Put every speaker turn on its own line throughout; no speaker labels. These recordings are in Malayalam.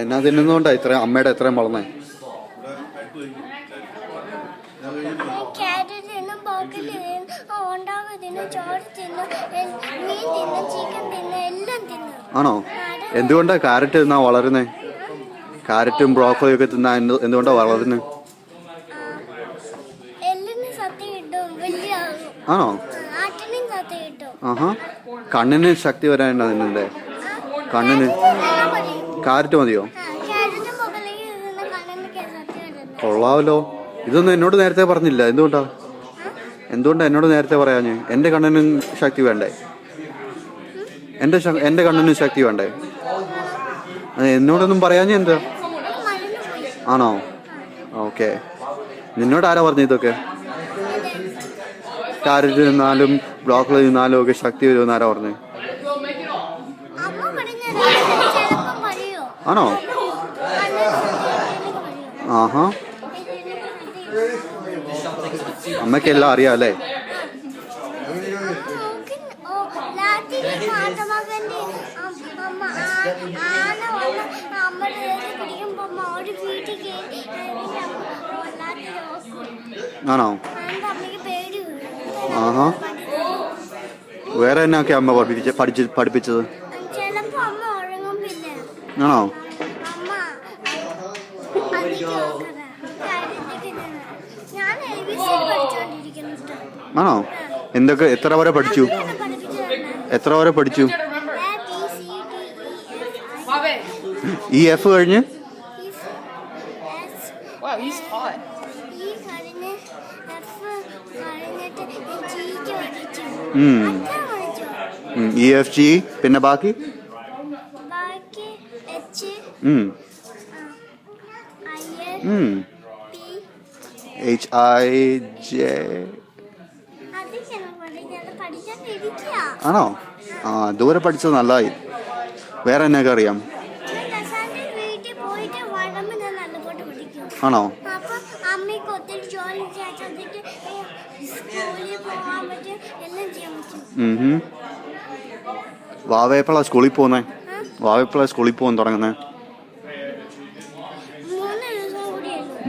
എന്നാ തിന്നുന്നോണ്ടാ ഇത്രയും അമ്മയുടെ എത്രയും വളർന്നേ? ആണോ? എന്തുകൊണ്ടാ കാരറ്റ് തിന്നാ വളരുന്നേ? കാരറ്റും ബ്രോക്കോളിയും ഒക്കെ തിന്നാ എന്തുകൊണ്ടാ വളരുന്നേ? ആണോ? ആഹാ. കണ്ണിന് ശക്തി വരാനുണ്ടോ നിന്നെ? കണ്ണിന് കാരറ്റ് മതിയോ? കൊള്ളാമല്ലോ. ഇതൊന്നും എന്നോട് നേരത്തെ പറഞ്ഞില്ല. എന്തുകൊണ്ടാ എന്നോട് നേരത്തെ പറയാഞ്ഞ്? എൻ്റെ കണ്ണിനും ശക്തി വേണ്ടേ? എൻ്റെ കണ്ണിനും ശക്തി വേണ്ടേ? എന്നോടൊന്നും പറയാഞ്ഞ എന്താ? ആണോ? ഓക്കെ. നിന്നോട് ആരാ പറഞ്ഞു ഇതൊക്കെ? കാരറ്റ് തിന്നാലും ബ്രോക്കോളി തിന്നാലും ഒക്കെ ശക്തി വരുമെന്ന് ആരാ പറഞ്ഞു? ആണോ? ആഹാ. അമ്മയ്ക്കെല്ലാം അറിയാം അല്ലേ? ആണോ? ആഹാ. വേറെ എന്നൊക്കെ അമ്മ പഠിപ്പിച്ചത്? ആണോ? ആണോ? എന്തൊക്കെ എത്ര വരെ പഠിച്ചു? ഈ എഫ് കഴിഞ്ഞ് ഇ എഫ് ജി പിന്നെ ബാക്കി HIJ. ആണോ? ആ, ദൂരെ പഠിച്ചത് നല്ലതായി. വേറെ എന്നൊക്കെ അറിയാം? ആണോ? വാവയപ്പോഴാ സ്കൂളിൽ പോകുന്നേ? സ്കൂളിൽ പോകാൻ തുടങ്ങുന്നേ?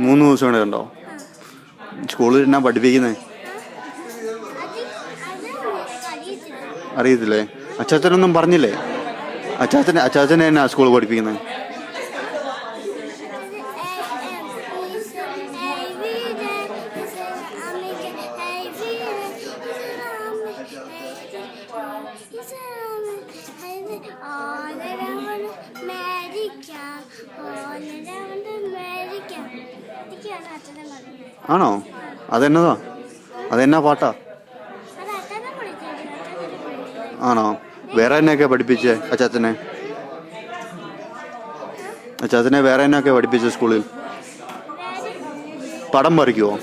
3 ദിവസം കൂടെ ഉണ്ടോ? സ്കൂളിൽ എന്നാ പഠിപ്പിക്കുന്നേ? അറിയത്തില്ലേ? അച്ചാച്ചനൊന്നും പറഞ്ഞില്ലേ? അച്ചാച്ചനെ എന്നാ സ്കൂളിൽ പഠിപ്പിക്കുന്നത്? ആണോ? അതെന്നാ പാട്ടാ? ആണോ? വേറെ എന്നൊക്കെ പഠിപ്പിച്ചേ അച്ചാച്ചനെ വേറെ എന്നൊക്കെ പഠിപ്പിച്ചേ സ്കൂളിൽ? പടം വരയ്ക്കുവോ?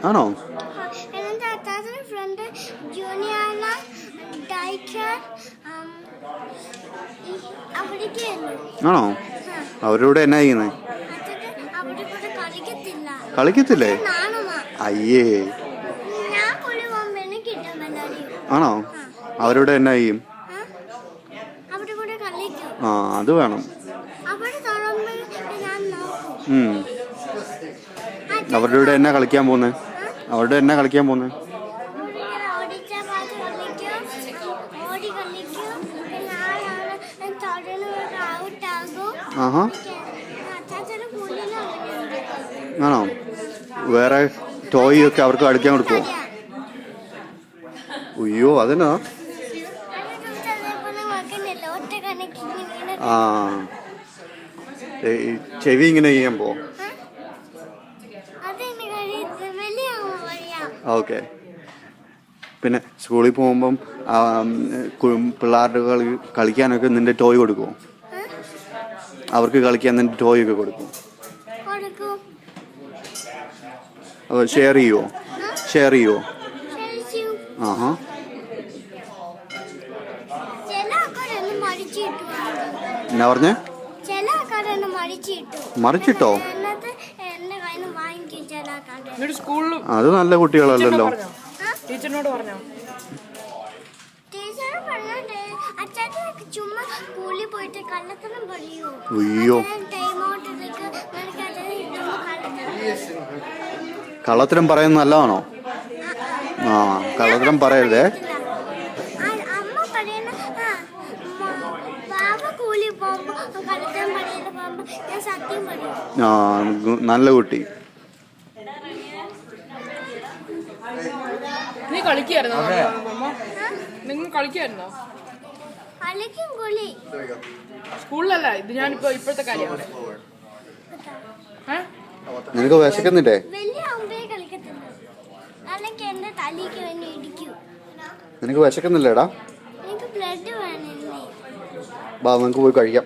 ആണോ? ആണോ? അവരോട് എന്നാ ചെയ്യുന്നേ? കളിക്കത്തില്ലേ? അയ്യേ. ആണോ? അവരോട് എന്നാ ചെയ്യും? ആ, അത് വേണം. അവരുടെ എന്നാ കളിക്കാൻ പോന്നേ? ആഹാ. ആണോ? വേറെ ടോയ് ഒക്കെ അവർക്ക് കളിക്കാൻ കൊടുക്കുമോ? അയ്യോ, അതെന്നാ? ആ, ചെവി ഇങ്ങനെ ചെയ്യുമ്പോ? ഓക്കെ. പിന്നെ സ്കൂളിൽ പോകുമ്പം പിള്ളേരുടെ കളിക്കാനൊക്കെ നിന്റെ ടോയ് കൊടുക്കുമോ? അവർക്ക് കളിക്കാൻ നിന്റെ ടോയ് ഒക്കെ കൊടുക്കും? ഷെയർ ചെയ്യുമോ? ആഹാ. എന്നാ പറഞ്ഞേ? മറിച്ചിട്ടോ? അത് നല്ല കുട്ടികളല്ലല്ലോ.
ടീച്ചറിനോട് പറഞ്ഞോ?
അയ്യോ, കള്ളത്തരം പറയുന്നത് നല്ലതാണോ? ആ, കള്ളത്തരം പറയരുതേ. ആ, നല്ല കുട്ടി.
നീ കളിക്കായിരുന്നോ? നിങ്ങൾ കളിക്കായിരുന്നോ? സ്കൂളിലല്ല, ഇത് ഞാനിപ്പോ ഇപ്പോഴത്തെ കാര്യമാണ്.
നിനക്ക് വിശക്കുന്നില്ലേ? നിനക്ക് വിശക്കുന്നില്ലേടാ? ബാ, നമുക്ക് പോയി കഴിക്കാം.